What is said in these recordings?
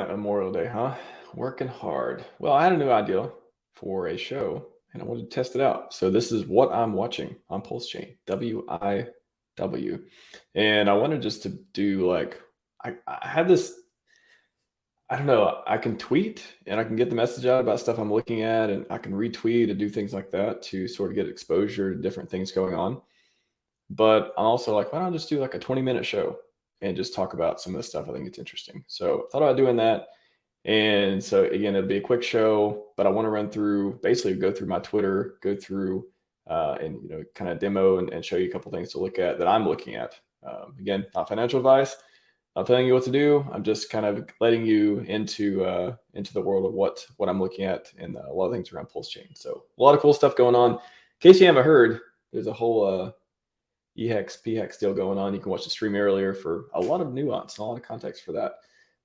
at Memorial Day, huh? Working hard. Well, I had a new idea for a show and I wanted to test it out. So this is what I'm watching on PulseChain, WIW. And I wanted just to do like I have this, I don't know, I can tweet and I can get the message out about stuff I'm looking at, and I can retweet and do things like that to sort of get exposure to different things going on. But I'm also like, why don't I just do like a 20-minute show and just talk about some of the stuff I think it's interesting. So I thought about doing that. And so again, it'll be a quick show, but I want to run through, basically go through my Twitter, go through and kind of demo and show you a couple things to look at that I'm looking at. Again, not financial advice, not telling you what to do. I'm just kind of letting you into the world of what I'm looking at, and a lot of things around PulseChain. So a lot of cool stuff going on. In case you haven't heard, there's a whole EHEX, PHEX deal going on. You can watch the stream earlier for a lot of nuance and a lot of context for that.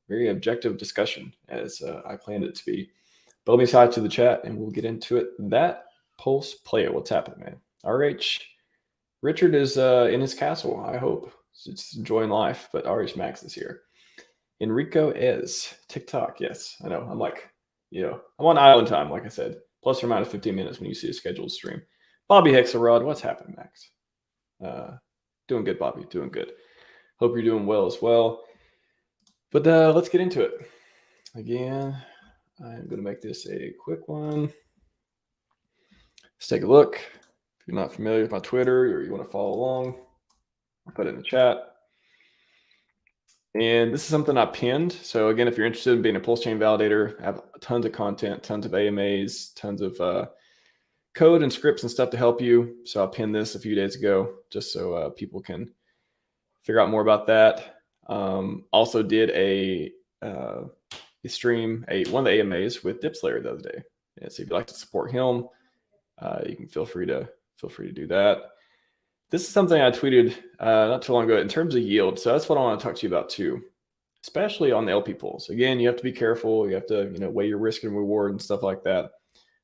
Very objective discussion, as I planned it to be. But let me slide to the chat and we'll get into it. That Pulse player, what's happening, man? RH, Richard is in his castle, I hope. It's enjoying life, but RHMax is here. Enrico is TikTok, yes. I know, I'm like, I'm on island time, like I said. Plus or minus 15 minutes when you see a scheduled stream. Bobby Hexarod, what's happening, Max? Doing good, Bobby, doing good. Hope you're doing well as well. But let's get into it. Again, I'm going to make this a quick one. Let's take a look. If you're not familiar with my Twitter or you want to follow along, I'll put it in the chat. And this is something I pinned. So again, if you're interested in being a PulseChain validator, I have tons of content, tons of AMAs, tons of code and scripts and stuff to help you. So I pinned this a few days ago just so people can figure out more about that. Also did a stream, one of the AMAs with Dipslayer the other day. And so if you'd like to support him, you can feel free to do that. This is something I tweeted not too long ago in terms of yield. So that's what I want to talk to you about too, especially on the LP pools. Again, you have to be careful. You have to weigh your risk and reward and stuff like that.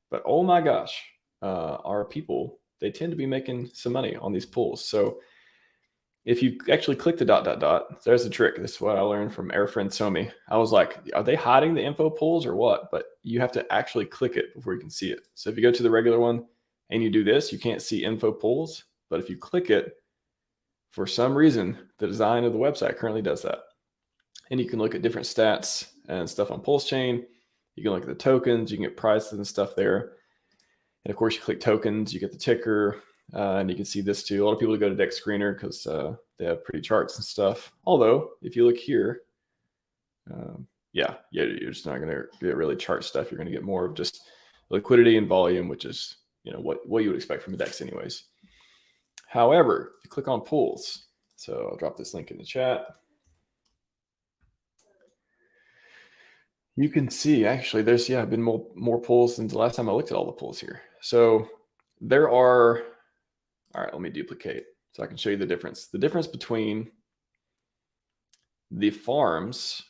But oh my gosh, our people, they tend to be making some money on these pools. So if you actually click the ... there's a trick. This is what I learned from our friend Somi. I was like, are they hiding the info pools or what? But you have to actually click it before you can see it. So if you go to the regular one and you do this, you can't see info pools. But if you click it, for some reason, the design of the website currently does that. And you can look at different stats and stuff on PulseChain. You can look at the tokens. You can get prices and stuff there. And of course, you click tokens, you get the ticker. And you can see this too. A lot of people go to Dex Screener because they have pretty charts and stuff. Although, if you look here, you're just not going to get really chart stuff. You're going to get more of just liquidity and volume, which is what you would expect from a Dex anyways. However, if you click on pools, so I'll drop this link in the chat. You can see actually there's been more pools since the last time I looked at all the pools here. So there are. All right, let me duplicate so I can show you the difference. The difference between the farms,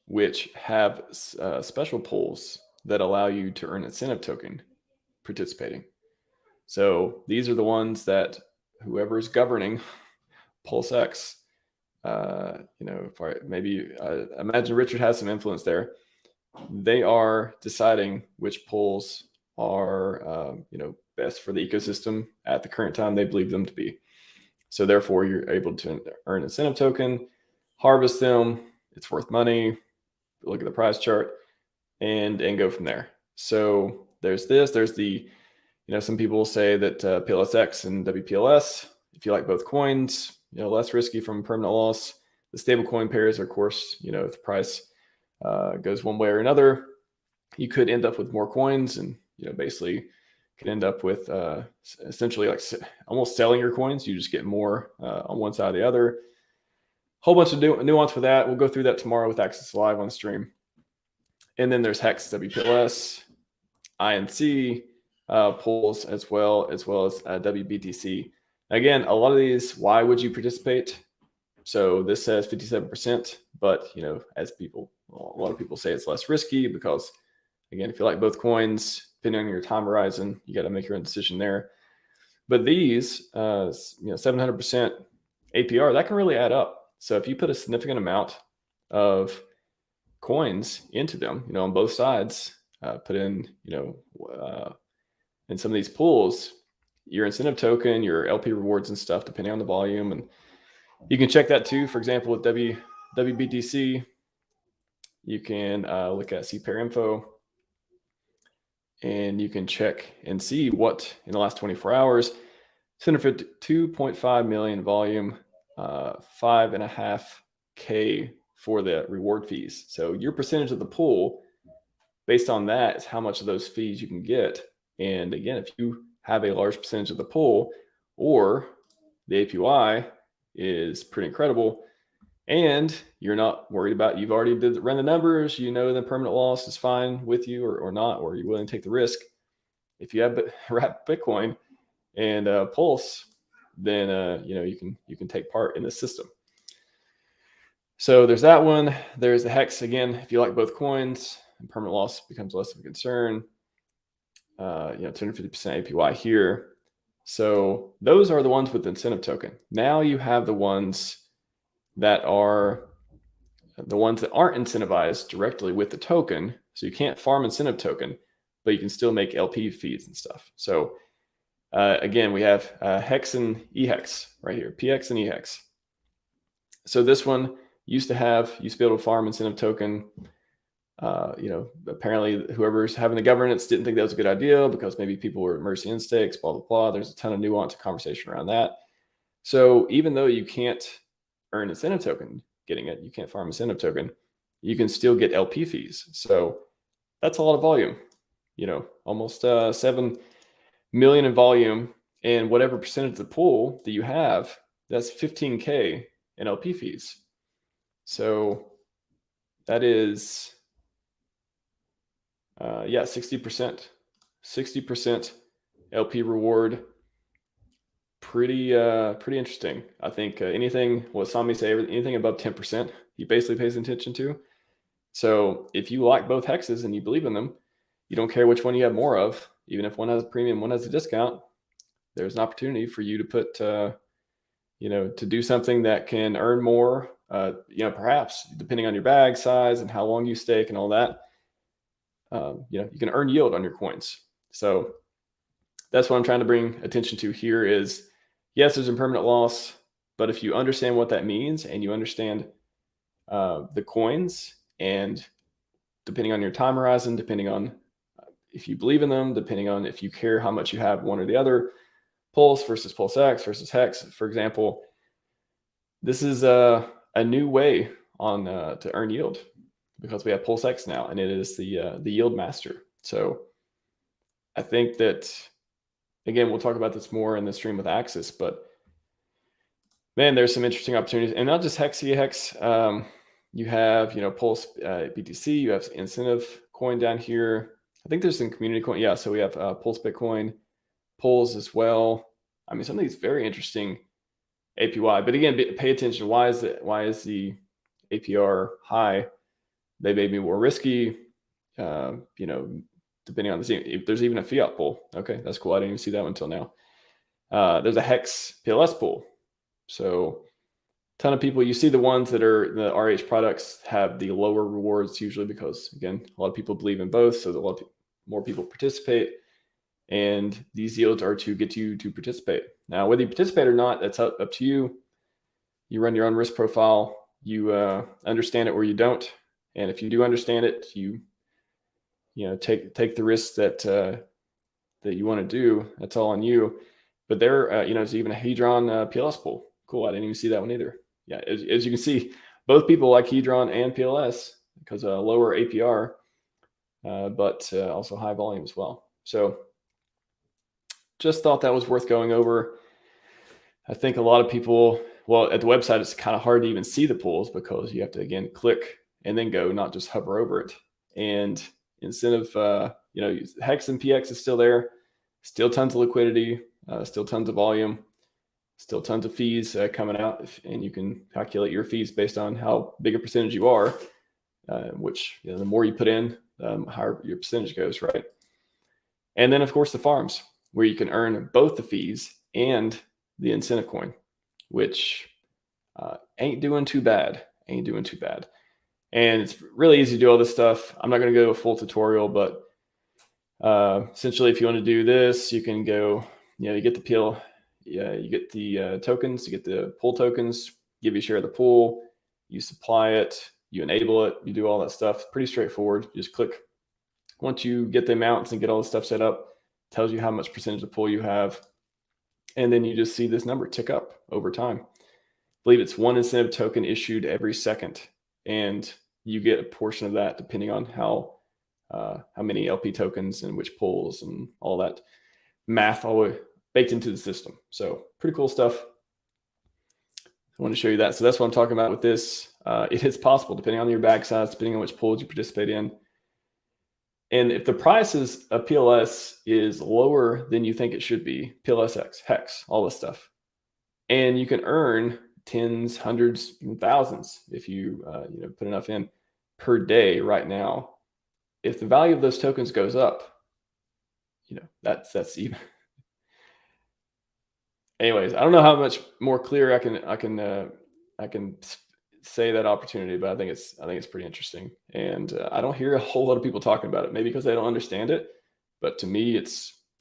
which have special pools that allow you to earn incentive token participating. So these are the ones that whoever is governing PulseX, imagine Richard has some influence there. They are deciding which pools are, best for the ecosystem at the current time they believe them to be. So therefore, you're able to earn incentive token, harvest them. It's worth money. Look at the price chart and go from there. So there's this. There's the, some people say that PulseX and WPLS, if you like both coins, less risky from permanent loss. The stable coin pairs are, of course, if the price goes one way or another, you could end up with more coins and, basically could end up with essentially like almost selling your coins. You just get more on one side or the other. Whole bunch of nuance for that. We'll go through that tomorrow with Access Live on the stream. And then there's Hex, WPLS, INC pools as well as WBTC. Again, a lot of these, why would you participate? So this says 57%, but as a lot of people say it's less risky because, again, if you like both coins, depending on your time horizon, you got to make your own decision there. But these, 700% APR, that can really add up. So if you put a significant amount of coins into them, on both sides, put in, in some of these pools, your incentive token, your LP rewards and stuff, depending on the volume. And you can check that too. For example, with WBTC, you can look at CPair info, and you can check and see what in the last 24 hours, 2.5 million volume, 5.5K for the reward fees. So your percentage of the pool based on that is how much of those fees you can get. And again, if you have a large percentage of the pool, or the APY is pretty incredible, and you're not worried about, you've already run the numbers, the permanent loss is fine with you or not, or you're willing to take the risk. If you have wrap Bitcoin and Pulse, then you can take part in the system. So there's that one. There's the Hex. Again, if you like both coins, and permanent loss becomes less of a concern. 250% APY here. So those are the ones with the incentive token. Now you have the ones that aren't incentivized directly with the token. So you can't farm incentive token, but you can still make LP fees and stuff. So again, we have Hex and EHEX right here, PX and EHEX. So this one used to be able to farm incentive token. Apparently whoever's having the governance didn't think that was a good idea because maybe people were mercy instincts, blah, blah, blah. There's a ton of nuance and conversation around that. So even though you can't earn incentive token getting it, you can't farm incentive token, you can still get LP fees. So that's a lot of volume, almost 7 million in volume, and whatever percentage of the pool that you have, that's 15K in LP fees. So that is 60% LP reward. Pretty interesting. I think anything above 10%, he basically pays attention to. So if you like both hexes and you believe in them, you don't care which one you have more of, even if one has a premium, one has a discount, there's an opportunity for you to put, to do something that can earn more, perhaps depending on your bag size and how long you stake and all that. You can earn yield on your coins. So that's what I'm trying to bring attention to here is, yes, there's impermanent loss, but if you understand what that means and you understand the coins, and depending on your time horizon, depending on if you believe in them, depending on if you care how much you have one or the other, Pulse versus PulseX versus Hex, for example, this is a new way to earn yield, because we have PulseX now, and it is the yield master. So I think that, again, we'll talk about this more in the stream with Axis, but man, there's some interesting opportunities, and not just Hex. You have, Pulse BTC, you have incentive coin down here. I think there's some community coin. Yeah, so we have Pulse Bitcoin, Pulse as well. I mean, some of these very interesting APY, but again, pay attention. Why is the APR high? They may be more risky, depending on if there's even a fiat pool. Okay, that's cool. I didn't even see that one until now. There's a Hex PLS pool. So a ton of people, you see the ones that are the RH products have the lower rewards usually because, again, a lot of people believe in both. So a lot of more people participate, and these yields are to get you to participate. Now, whether you participate or not, that's up to you. You run your own risk profile. You understand it or you don't. And if you do understand it, you take the risks that you want to do. That's all on you. But there, there's even a Hedron PLS pool. Cool. I didn't even see that one either. Yeah, as you can see, both people like Hedron and PLS because lower APR, but also high volume as well. So just thought that was worth going over. I think a lot of people, well, at the website, it's kind of hard to even see the pools because you have to, again, click and then go, not just hover over it. And instead of, Hex and PX is still there, still tons of liquidity, still tons of volume, still tons of fees coming out. And you can calculate your fees based on how big a percentage you are, which, the more you put in, the higher your percentage goes, right? And then, of course, the farms, where you can earn both the fees and the incentive coin, which ain't doing too bad. And it's really easy to do all this stuff. I'm not going to go a full tutorial, but essentially, if you want to do this, you can go, you get the PL, you get the tokens, you get the pool tokens, give you a share of the pool, you supply it, you enable it, you do all that stuff. Pretty straightforward. You just click. Once you get the amounts and get all the stuff set up, it tells you how much percentage of pool you have. And then you just see this number tick up over time. I believe it's one incentive token issued every second. And you get a portion of that depending on how many LP tokens and which pools and all that math all baked into the system. So pretty cool stuff. I want to show you that. So that's what I'm talking about with this. It is possible depending on your bag size, depending on which pools you participate in. And if the price of PLS is lower than you think it should be, PLSX, HEX, all this stuff, and you can earn tens, hundreds, and thousands if you put enough in per day right now. If the value of those tokens goes up, that's even. Anyways, I don't know how much more clear I can say that opportunity, but I think it's pretty interesting, and I don't hear a whole lot of people talking about it. Maybe because they don't understand it, but to me, it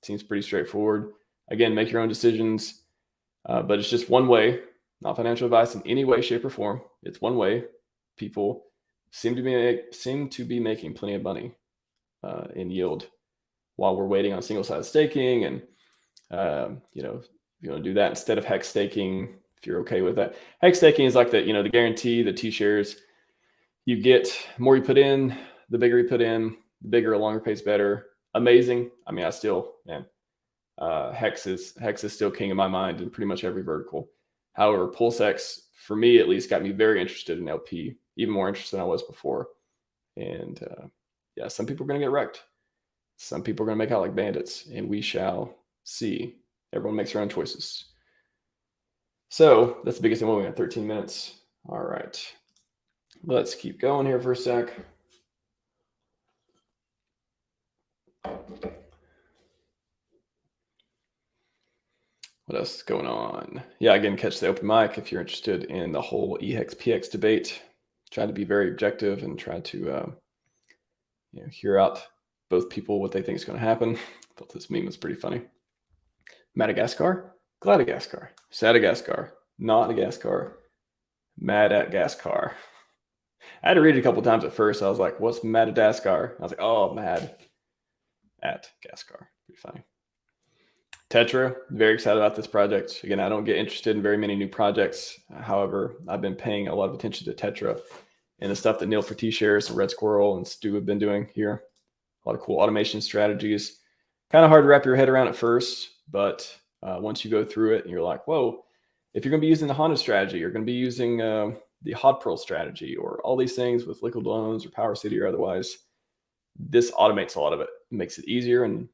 seems pretty straightforward. Again, make your own decisions, but it's just one way. Not financial advice in any way, shape, or form. It's one way. People seem to be making plenty of money in yield while we're waiting on single-sided staking, and if you want to do that instead of hex staking, if you're okay with that. Hex staking is like the guarantee, the T-shares. You get more you put in, the bigger you put in, the bigger a longer pays better. Amazing. I mean, hex is still king in my mind in pretty much every vertical. However, PulseX, for me at least, got me very interested in LP, even more interested than I was before. And some people are going to get wrecked. Some people are going to make out like bandits, and we shall see. Everyone makes their own choices. So that's the biggest thing. We got 13 minutes. All right. Let's keep going here for a sec. What else is going on? Yeah, again, catch the open mic if you're interested in the whole EHEX PX debate. Try to be very objective and try to hear out both people what they think is going to happen. I thought this meme was pretty funny. Madagascar, Gladagaskar, Sadagaskar, not a gas car, mad at gas car. I had to read it a couple times at first. I was like, what's Madagascar? I was like, oh, mad at gas car. Pretty funny. Tetra, very excited about this project. Again, I don't get interested in very many new projects. However, I've been paying a lot of attention to Tetra and the stuff that Neil for T-Shares and Red Squirrel and Stu have been doing here. A lot of cool automation strategies. Kind of hard to wrap your head around at first, but once you go through it and you're like, whoa, if you're going to be using the Honda strategy, you're going to be using the Hot Pearl strategy or all these things with liquid loans or Power City or otherwise, this automates a lot of it. It makes it easier. And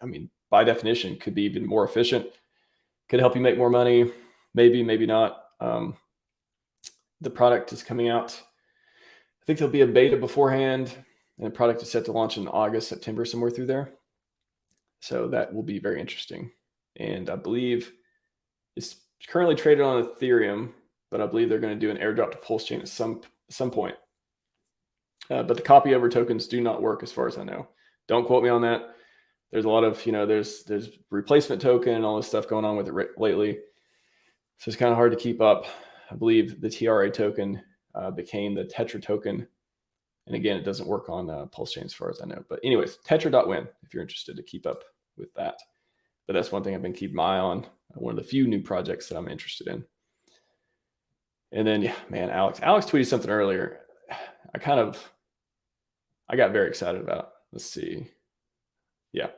I mean, by definition, could be even more efficient, could help you make more money. Maybe, maybe not. The product is coming out. I think there'll be a beta beforehand, and the product is set to launch in August, September, somewhere through there. So that will be very interesting. And I believe it's currently traded on Ethereum, but I believe they're going to do an airdrop to PulseChain at some point. But the copy over tokens do not work as far as I know. Don't quote me on that. There's a lot of, there's replacement token and all this stuff going on with it lately. So it's kind of hard to keep up. I believe the TRA token became the Tetra token. And again, it doesn't work on PulseChain as far as I know. But anyways, Tetra.win if you're interested to keep up with that. But that's one thing I've been keeping my eye on. One of the few new projects that I'm interested in. And then, yeah, man, Alex tweeted something earlier. I got very excited about. Let's see. Yeah.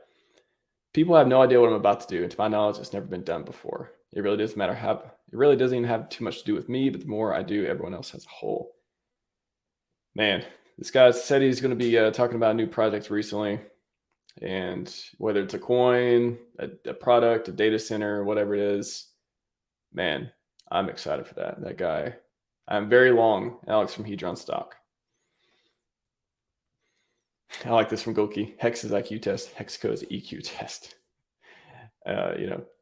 People have no idea what I'm about to do. And to my knowledge, it's never been done before. It really doesn't matter how, it really doesn't even have too much to do with me, but the more I do, everyone else as a whole. Man, this guy said he's going to be talking about a new project recently. And whether it's a coin, a product, a data center, whatever it is, man, I'm excited for that. That guy, I'm very long, Alex from Hedron stock. I like this from Golki. Hex is IQ test. Hexco is EQ test.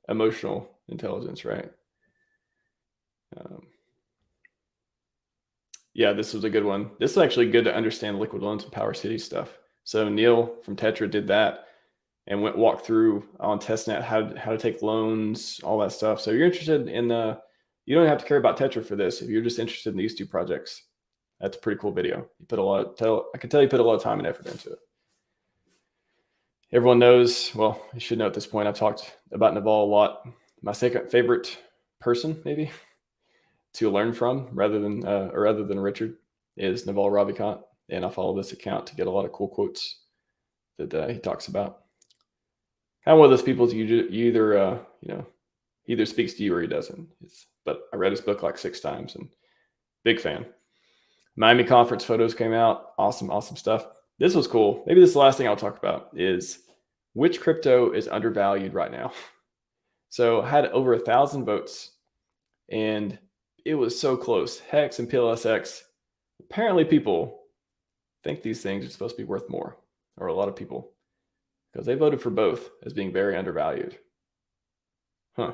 Emotional intelligence, right? Yeah, this was a good one. This is actually good to understand liquid loans and Power City stuff. So Neil from Tetra did that and walked through on testnet how to take loans, all that stuff. So if you're interested in you don't have to care about Tetra for this. If you're just interested in these two projects, that's a pretty cool video. You put I can tell you put a lot of time and effort into it. Everyone knows, well, you should know at this point, I've talked about Naval a lot. My second favorite person, maybe, to learn from, rather than Richard, is Naval Ravikant, and I follow this account to get a lot of cool quotes that he talks about. Kind of one of those people you either speaks to you or he doesn't. But I read his book like 6 times and big fan. Miami conference photos came out. Awesome stuff. This was cool. Maybe this is the last thing I'll talk about is which crypto is undervalued right now. So I had over 1,000 votes and it was so close. Hex and PulseX. Apparently people think these things are supposed to be worth more, or a lot of people, because they voted for both as being very undervalued. Huh.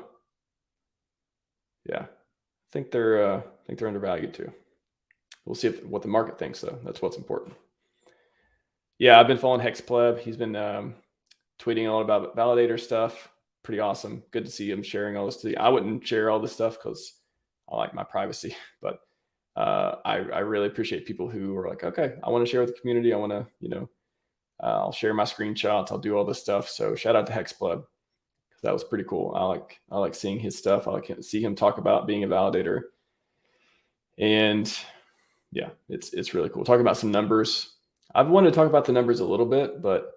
Yeah. I think they're undervalued too. We'll see what the market thinks, though. That's what's important. Yeah, I've been following HexPleb. He's been tweeting all about validator stuff. Pretty awesome. Good to see him sharing all this. I wouldn't share all this stuff because I like my privacy, but I really appreciate people who are like, okay, I want to share with the community. I want to, I'll share my screenshots. I'll do all this stuff. So shout out to HexPleb. That was pretty cool. I like seeing his stuff. I like to see him talk about being a validator. And yeah, it's really cool. Talking about some numbers. I've wanted to talk about the numbers a little bit, but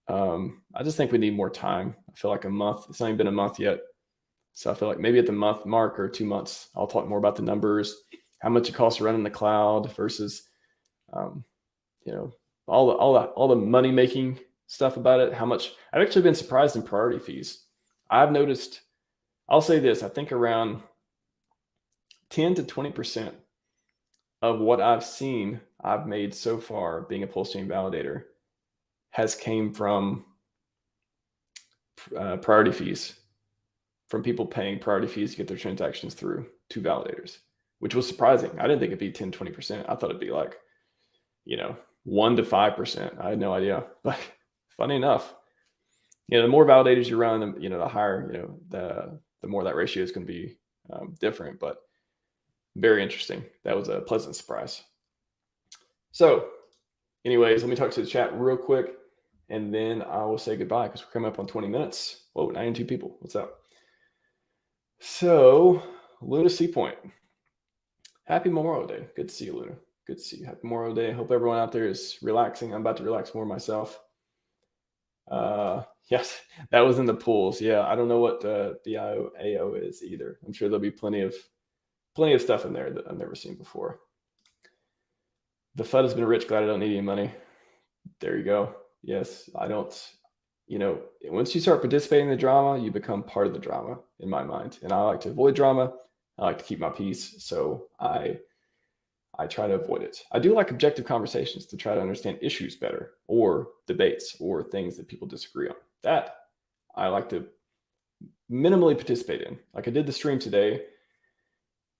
I just think we need more time. I feel like a month. It's not even been a month yet. So I feel like maybe at the month mark or 2 months, I'll talk more about the numbers, how much it costs to run in the cloud versus, all the money making stuff about it. How much I've actually been surprised in priority fees. I've noticed, I'll say this, I think around 10 to 20% of what I've made so far being a PulseChain validator has came from priority fees, from people paying priority fees to get their transactions through to validators, which was surprising. I didn't think it'd be 10, 20%. I thought it'd be like, 1 to 5%. I had no idea, but funny enough, the more validators you run, the higher, the more that ratio is going to be different, but very interesting. That was a pleasant surprise. So anyways, let me talk to the chat real quick and then I will say goodbye because we're coming up on 20 minutes. Whoa, 92 people. What's up? So Luna C Point. Happy Memorial Day. Good to see you, Luna. Good to see you. Happy Memorial Day. I hope everyone out there is relaxing. I'm about to relax more myself. Yes, that was in the pools. Yeah, I don't know what the BIO is either. I'm sure there'll be plenty of stuff in there that I've never seen before. The FUD has been rich. Glad I don't need any money. There you go. Yes, I don't. Once you start participating in the drama, you become part of the drama in my mind. And I like to avoid drama. I like to keep my peace. So I try to avoid it. I do like objective conversations to try to understand issues better, or debates, or things that people disagree on. That I like to minimally participate in. Like I did the stream today,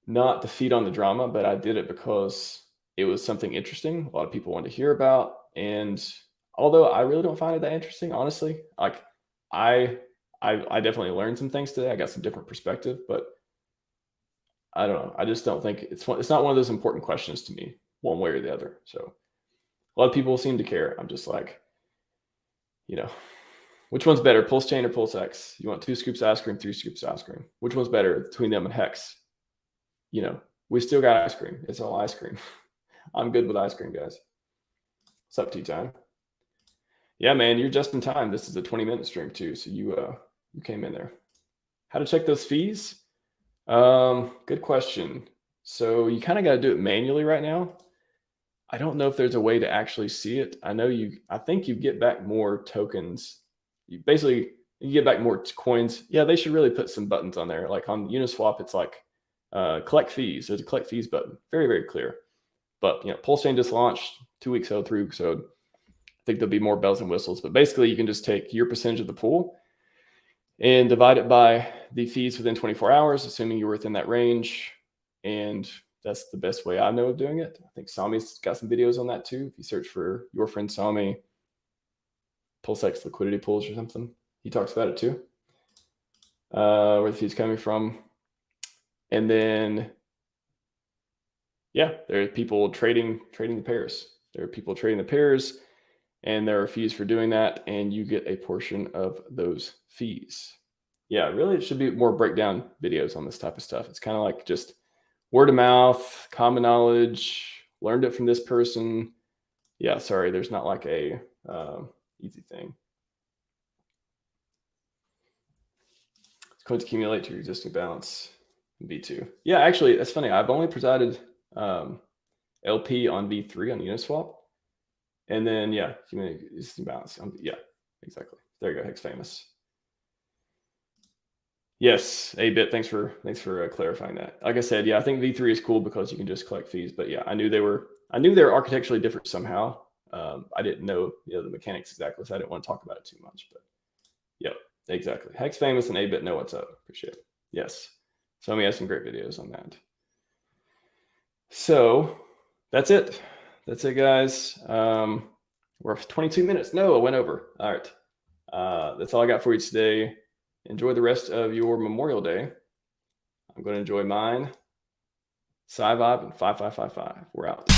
not to feed on the drama, but I did it because it was something interesting. A lot of people wanted to hear about. And although I really don't find it that interesting, honestly, like I definitely learned some things today. I got some different perspective, but I don't know. I just don't think it's not one of those important questions to me, one way or the other. So a lot of people seem to care. I'm just like, which one's better, PulseChain or PulseX? You want 2 scoops of ice cream, 3 scoops of ice cream? Which one's better between them and Hex? We still got ice cream. It's all ice cream. I'm good with ice cream, guys. What's up, tea time? Yeah, man, you're just in time. This is a 20-minute stream too, so you came in there. How to check those fees? Good question. So you kind of got to do it manually right now. I don't know if there's a way to actually see it. I think you get back more tokens. You get back more coins. Yeah, they should really put some buttons on there. Like on Uniswap, it's like collect fees. There's a collect fees button. Very, very clear. But PulseChain just launched 2 weeks ago, so I think there'll be more bells and whistles. But basically, you can just take your percentage of the pool and divide it by the fees within 24 hours, assuming you're within that range. And That's the best way I know of doing it. I think Sami's got some videos on that too. If you search for your friend Sami, PulseX liquidity pools or something, he talks about it too. Where the fee's coming from. And then, yeah, there are people trading the pairs. There are people trading the pairs, and there are fees for doing that, and you get a portion of those fees. Yeah, really, it should be more breakdown videos on this type of stuff. It's kind of like just word of mouth, common knowledge, learned it from this person. Yeah, sorry, there's not like a easy thing. Coins accumulate to your existing balance in V2. Yeah, actually, that's funny. I've only presided LP on V3 on Uniswap. And then, yeah, accumulate existing balance. Yeah, exactly. There you go, Hex Famous. Yes, A-Bit, thanks for clarifying that. Like I said, yeah, I think V3 is cool because you can just collect fees. But yeah, I knew they were architecturally different somehow. I didn't know the mechanics exactly, so I didn't want to talk about it too much. But yeah, exactly. Hex Famous and A-Bit know what's up. Appreciate it. Yes. So let me have some great videos on that. So that's it. That's it, guys. We're 22 minutes. No, I went over. All right. That's all I got for you today. Enjoy the rest of your Memorial Day. I'm going to enjoy mine. Scivive and 5555. We're out.